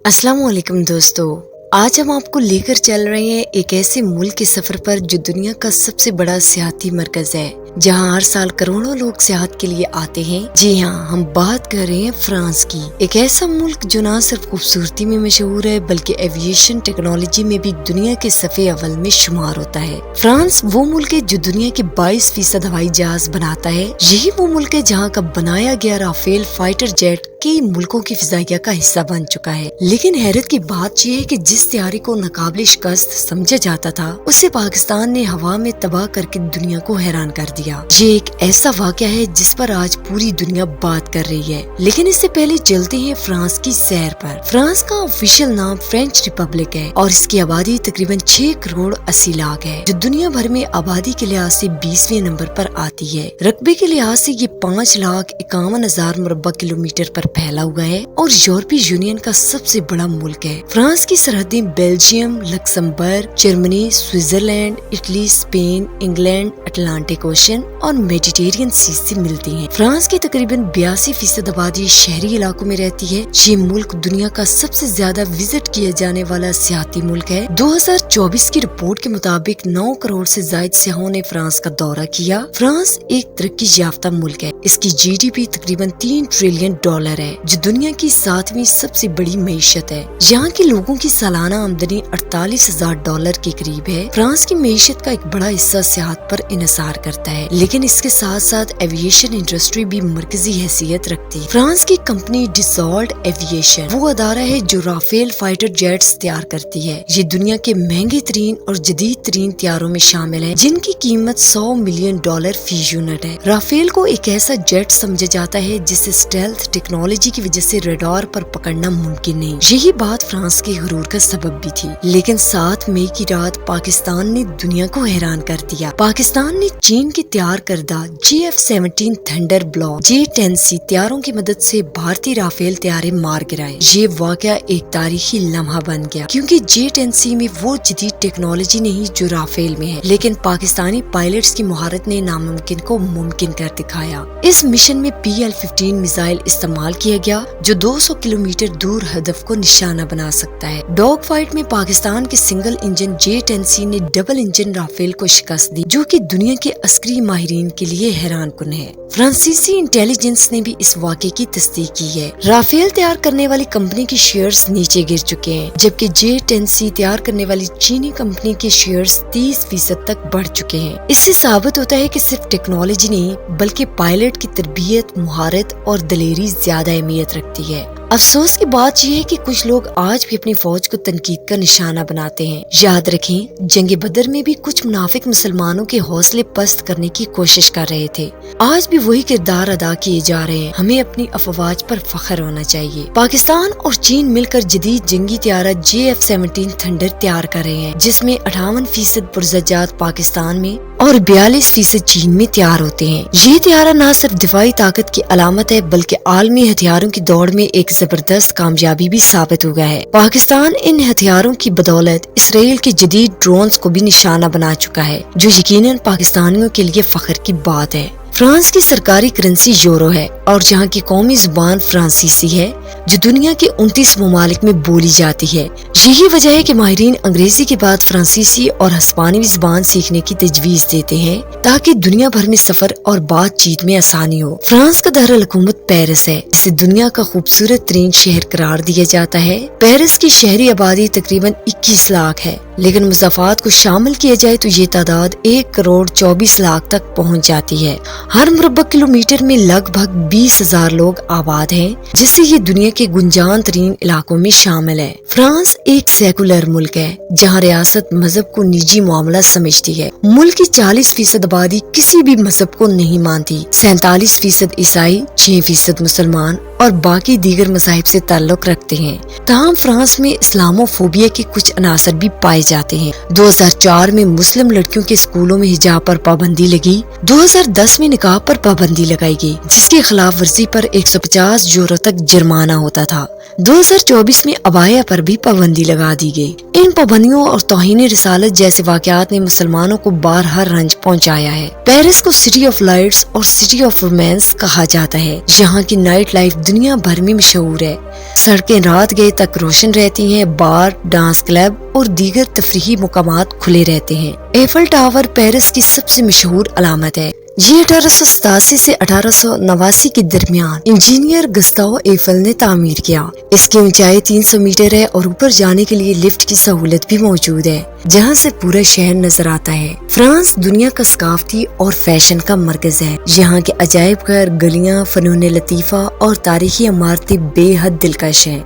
अस्सलाम वालेकुम दोस्तों, आज हम आपको लेकर चल रहे हैं एक ऐसे मुल्क के सफर पर जो दुनिया का सबसे बड़ा सियाहती मरकज है, जहां हर साल करोड़ों लोग सियाहत के लिए आते हैं। जी हाँ, हम बात कर रहे हैं फ्रांस की। एक ऐसा मुल्क जो न सिर्फ खूबसूरती में मशहूर है बल्कि एविएशन टेक्नोलॉजी में भी दुनिया के सफ़े अव्वल में शुमार होता है। फ्रांस वो मुल्क है जो दुनिया के 22% हवाई जहाज बनाता है। यही वो मुल्क है जहाँ का बनाया गया राफेल फाइटर जेट कई मुल्कों की फिजाइया का हिस्सा बन चुका है। लेकिन हैरत की बात यह है कि जिस तैयारी को नाकाबिल शिकस्त समझा जाता था, उसे पाकिस्तान ने हवा में तबाह करके दुनिया को हैरान कर दिया। ये एक ऐसा वाक़या है जिस पर आज पूरी दुनिया बात कर रही है। लेकिन इससे पहले चलते हैं फ्रांस की सैर पर। फ्रांस का ऑफिशियल नाम फ्रेंच रिपब्लिक है और इसकी आबादी तकरीबन 6 करोड़ 80 लाख है, जो दुनिया भर में आबादी के लिहाज से 20वें नंबर पर आती है। रकबे के लिहाज से ये 5,51,000 मुरब्बा किलोमीटर पर फैला हुआ है और यूरोपीय यूनियन का सबसे बड़ा मुल्क है। फ्रांस की सरहदें Belgium, Luxembourg, Germany, Switzerland, Italy, Spain, England, Atlantic Ocean और मेडिटेरियन सी से मिलती हैं। फ्रांस की तकरीबन 82% आबादी शहरी इलाकों में रहती है। ये मुल्क दुनिया का सबसे ज्यादा विजिट किया जाने वाला सियाहती मुल्क है। 2024 की रिपोर्ट के मुताबिक 9 करोड़ से ज्यादा सियाहों ने फ्रांस का दौरा किया। फ्रांस एक तरक्की याफ्ता मुल्क है। इसकी GDP तकरीबन $3 ट्रिलियन है, जो दुनिया की 7वीं सबसे बड़ी मईशत है। यहाँ के लोगों की सालाना आमदनी $48,000 के करीब है। फ्रांस की मईशत का एक बड़ा हिस्सा सियाहत पर इन्हिसार करता है, लेकिन इसके साथ साथ एविएशन इंडस्ट्री भी मरकजी हैसियत रखती है। फ्रांस की कंपनी डिसॉल्ट एविएशन वो अदारा है जो राफेल फाइटर जेट्स तैयार करती है। ये दुनिया के महंगे तरीन और जदीद तरीन तैयारों में शामिल है, जिनकी कीमत $100 मिलियन फी यूनिट है। राफेल को एक ऐसा जेट समझा जाता है जिसे स्टेल्थ टेक्नोलॉजी की वजह से रडार पर पकड़ना मुमकिन नहीं। यही बात फ्रांस के गुरूर का सबब भी थी। लेकिन 7 मई की रात पाकिस्तान ने दुनिया को हैरान कर दिया। पाकिस्तान ने चीन के तैयार करदा JF-17 थंडर ब्लॉक J-10C तैयारों की मदद से भारतीय राफेल तैयारे मार गिराए। ये वाकया एक तारीखी लम्हा बन गया, क्योंकि J-10C में वो जदीद टेक्नोलॉजी नहीं जो राफेल में है, लेकिन पाकिस्तानी पायलट्स की महारत ने नामुमकिन को मुमकिन कर दिखाया। इस मिशन में PL-15 मिसाइल इस्तेमाल किया गया, जो 200 किलोमीटर दूर हदफ को निशाना बना सकता है। डॉग फाइट में पाकिस्तान के सिंगल इंजन J-10C ने डबल इंजन राफेल को शिकस्त दी, जो कि दुनिया के अस्करी माहिरीन के लिए हैरान कुन है। फ्रांसीसी इंटेलिजेंस ने भी इस वाक़े की तस्दीक की है। राफेल तैयार करने वाली कंपनी के शेयर्स नीचे गिर चुके हैं, जबकि J-10C तैयार करने वाली चीनी कंपनी के शेयर्स 30% तक बढ़ चुके हैं। इससे साबित होता है कि सिर्फ टेक्नोलॉजी नहीं बल्कि पायलट की तरबियत, मुहारत और दलेरी ज्यादा अहमियत रखती है। अफसोस की बात यह है कि कुछ लोग आज भी अपनी फौज को तनकीद का निशाना बनाते हैं। याद रखें, जंग बदर में भी कुछ मुनाफिक मुसलमानों के हौसले पस्त करने की कोशिश कर रहे थे। आज भी वही किरदार अदा किए जा रहे हैं। हमें अपनी अफवाज पर फख्र होना चाहिए। पाकिस्तान और चीन मिलकर जदीद जंगी तैयारा JF-17 थंडर तैयार कर रहे हैं, जिसमें 58% पुरज़ात पाकिस्तान में और 42% चीन में तैयार होते हैं। ये तैयारा न सिर्फ दिफाई ताकत की अलामत है बल्कि आलमी हथियारों की दौड़ में एक जबरदस्त कामयाबी भी साबित हो गया है। पाकिस्तान इन हथियारों की बदौलत इसराइल के जदीद ड्रोन्स को भी निशाना बना चुका है, जो यकीनन पाकिस्तानियों के लिए फख्र की बात है। फ्रांस की सरकारी करेंसी यूरो है और जहाँ की कौमी जुबान फ्रांसीसी है, जो दुनिया के 29 ममालिक में बोली जाती है। यही वजह है कि माहिरीन अंग्रेजी के बाद फ्रांसीसी और हिस्पानी जुबान सीखने की तजवीज देते हैं, ताकि दुनिया भर में सफर और बातचीत में आसानी हो। फ्रांस का दारुल हुकूमत पेरिस है। इसे दुनिया का खूबसूरत तरीन शहर करार दिया जाता है। पेरिस की शहरी आबादी तकरीबन 21 लाख है, लेकिन मुज़ाफ़ात को शामिल किया जाए तो ये तादाद 1 करोड़ 24 लाख तक पहुँच जाती है। हर मुरब्बा किलोमीटर में लगभग 20,000 लोग आबाद हैं, जिससे ये दुनिया के गुंजान तरीन इलाकों में शामिल है। फ्रांस एक सेकुलर मुल्क है, जहाँ रियासत मजहब को निजी मामला समझती है। मुल्क की 40% आबादी किसी भी मजहब को नहीं मानती। 47% ईसाई, 6% मुसलमान और बाकी दीगर मज़ाहिब से ताल्लुक रखते हैं। ताहम फ्रांस में इस्लामोफोबिया के कुछ अनासर भी पाए जाते हैं। 2004 में मुस्लिम लड़कियों के स्कूलों में हिजाब पर पाबंदी लगी। 2010 में निकाह पर पाबंदी लगाई गई, जिसके खिलाफ वर्जी पर 150 यूरो तक जुर्माना होता था। 2024 में अबाया पर भी पाबंदी लगा दी गई। इन पाबंदियों और तौहीन रिसालत जैसे वाक़यात ने मुसलमानों को बारहा रंज पहुंचाया है। पेरिस को सिटी ऑफ लाइट्स और सिटी ऑफ रोमांस कहा जाता है। यहाँ की नाइट लाइफ दुनिया भर में मशहूर है। सड़कें रात गए तक रोशन रहती हैं, बार, डांस क्लब और दीगर तफरीही मुकामात खुले रहते हैं। एफल टावर पेरिस की सबसे मशहूर अलामत है। ये 1887 से 1889 के दरमियान इंजीनियर गुस्ताव एफल ने तामीर किया। इसकी ऊंचाई 300 मीटर है और ऊपर जाने के लिए लिफ्ट की सहूलत भी मौजूद है, जहां से पूरा शहर नजर आता है। फ्रांस दुनिया का सकाफती और फैशन का मरकज है। यहाँ के अजायब घर, गलियां, फनून लतीफा और तारीखी इमारतें बेहद दिलकश हैं।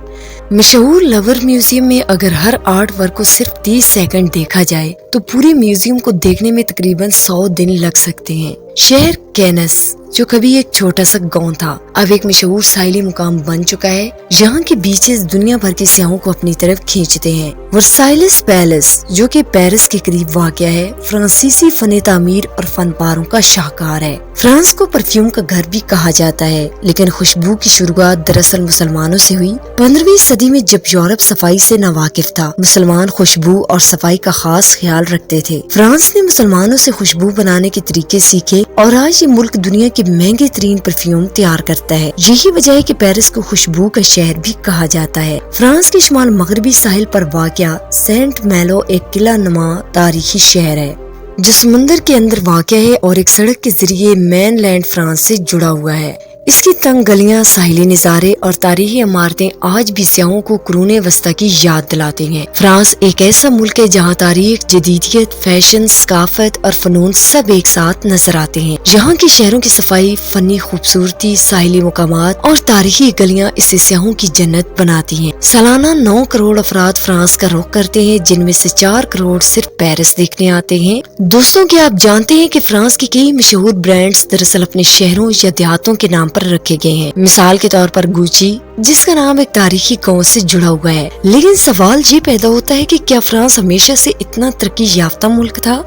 मशहूर लवर म्यूजियम में अगर हर आर्ट वर्क को सिर्फ 30 सेकंड देखा जाए तो पूरे म्यूजियम को देखने में तकरीबन 100 दिन लग सकते हैं। शहर कैनस, जो कभी एक छोटा सा गांव था, अब एक मशहूर साहिली मुकाम बन चुका है। यहाँ के बीचेस दुनिया भर के सियाहों को अपनी तरफ खींचते हैं। वर्साइलेस पैलेस, जो कि पेरिस के करीब वाक़या है, फ्रांसीसी फन तामीर और फनपारों का शाहकार है। फ्रांस को परफ्यूम का घर भी कहा जाता है, लेकिन खुशबू की शुरुआत दरअसल मुसलमानों से हुई। 15वीं सदी में जब यूरोप सफाई से नावाकिफ था, मुसलमान खुशबू और सफाई का खास ख्याल रखते थे। फ्रांस ने मुसलमानों से खुशबू बनाने के तरीके सीखे और आज ये मुल्क दुनिया के महंगे तरीन परफ्यूम तैयार करता है। यही वजह है कि पेरिस को खुशबू का शहर भी कहा जाता है। फ्रांस के शुमाल मगरबी साहिल पर वाक़या सेंट मैलो एक किला नुमा तारीखी शहर है, जो समुंदर के अंदर वाक़या है और एक सड़क के जरिए मेनलैंड फ्रांस से जुड़ा हुआ है। इसकी तंग गलियां, साहिली नज़ारे और तारीखी इमारतें आज भी सियाहों को कुरूने वस्ता की याद दिलाती हैं। फ्रांस एक ऐसा मुल्क है जहां तारीख, जदीदियत, फैशन, सकाफत और फनून सब एक साथ नजर आते हैं। यहाँ की शहरों की सफाई, फनी खूबसूरती, साहिली मुकामात और तारीखी गलियां इसे सियाहों की जन्नत बनाती हैं। सालाना 9 करोड़ अफराद फ्रांस का रुख करते हैं, जिनमें से 4 करोड़ सिर्फ पेरिस देखने आते हैं। दोस्तों, क्या आप जानते हैं कि फ्रांस के कई मशहूर ब्रांड्स दरअसल अपने शहरों या देहातों के नाम पर रखे गए हैं। मिसाल के तौर पर गुची, जिसका नाम एक तारीखी गांव से जुड़ा हुआ है। लेकिन सवाल ये पैदा होता है कि क्या फ्रांस हमेशा से इतना तरक्की याफ्ता मुल्क था?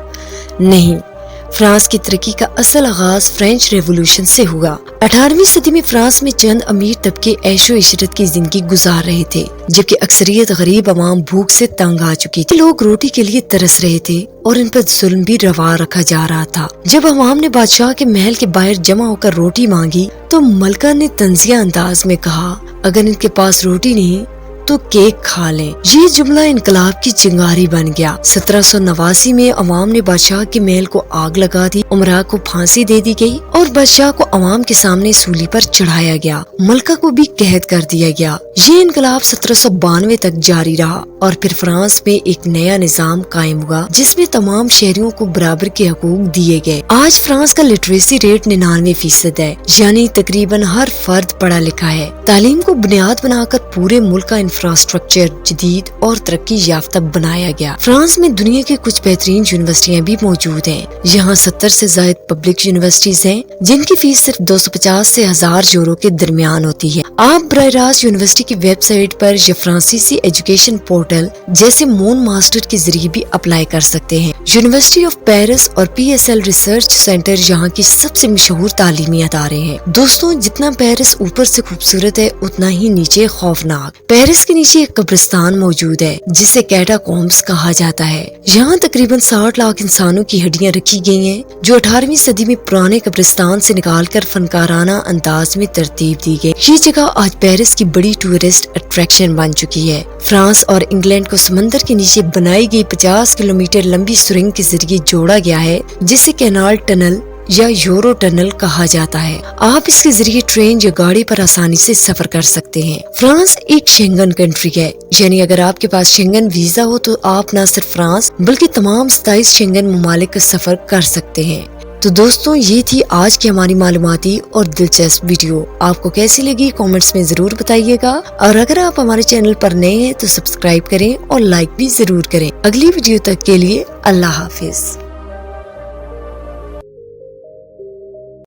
नहीं, फ्रांस की तरक्की का असल आगाज फ्रेंच रेवोल्यूशन से हुआ। 18वीं सदी में फ्रांस में चंद अमीर तबके ऐशो इशरत की जिंदगी गुजार रहे थे, जबकि अक्सरियत गरीब अवाम भूख से तंग आ चुकी थी। लोग रोटी के लिए तरस रहे थे और इन पर जुल्म भी रवा रखा जा रहा था। जब अवाम ने बादशाह के महल के बाहर जमा होकर रोटी मांगी तो मलका ने तंजिया अंदाज में कहा, अगर इनके पास रोटी नहीं तो केक खा लें। ये जुमला इनकलाब की चिंगारी बन गया। 1789 में अवाम ने बादशाह के महल को आग लगा दी, उमरा को फांसी दे दी गई और बादशाह को अवाम के सामने सूली पर चढ़ाया गया। मलका को भी कैद कर दिया गया। ये इनकलाब 1792 तक जारी रहा और फिर फ्रांस में एक नया निजाम कायम हुआ, जिसमें तमाम शहरियों को बराबर के हकूक दिए गए। आज फ्रांस का लिटरेसी रेट 99% है, यानी तकरीबन हर फर्द पढ़ा लिखा है। तालीम को बुनियाद बनाकर पूरे मुल्क का इंफ्रास्ट्रक्चर जदीद और तरक्की याफ्ता बनाया गया। फ्रांस में दुनिया की कुछ बेहतरीन यूनिवर्सिटियां भी मौजूद हैं। यहाँ 70 से ज्यादा पब्लिक यूनिवर्सिटीज हैं, जिनकी फीस सिर्फ 250 से 1000 यूरो के दरमियान होती है। आप बराह रास्त यूनिवर्सिटी की वेबसाइट पर या फ्रांसीसी एजुकेशन पोर्टल जैसे मून मास्टर के जरिए भी अप्लाई कर सकते हैं। यूनिवर्सिटी ऑफ पेरिस और PSL रिसर्च सेंटर यहाँ की सबसे मशहूर तालीमी अदारे हैं। दोस्तों, जितना पेरिस ऊपर से खूबसूरत है, उतना ही नीचे खौफनाक। पेरिस के नीचे एक कब्रिस्तान मौजूद है, जिसे कैटाकॉम्ब्स कहा जाता है। यहाँ तकरीबन 60 लाख इंसानों की हड्डियाँ रखी गई हैं, जो 18वीं सदी में पुराने कब्रिस्तान से निकालकर फनकाराना अंदाज में तरतीब दी गई। ये जगह आज पेरिस की बड़ी टूरिस्ट अट्रैक्शन बन चुकी है। फ्रांस और इंग्लैंड को समंदर के नीचे बनाई गई 50 किलोमीटर लंबी सुरंग के जरिए जोड़ा गया है, जिसे कैनाल टनल या यूरो टनल कहा जाता है। आप इसके जरिए ट्रेन या गाड़ी पर आसानी से सफर कर सकते हैं। फ्रांस एक शेंगन कंट्री है, यानी अगर आपके पास शेंगन वीजा हो तो आप न सिर्फ फ्रांस बल्कि तमाम 27 शेंगन ममालिक का सफर कर सकते हैं। तो दोस्तों, ये थी आज की हमारी मालूमाती और दिलचस्प वीडियो। आपको कैसी लगी कमेंट्स में जरूर बताइएगा, और अगर आप हमारे चैनल पर नए हैं तो सब्सक्राइब करें और लाइक भी जरूर करें। अगली वीडियो तक के लिए अल्लाह हाफिज।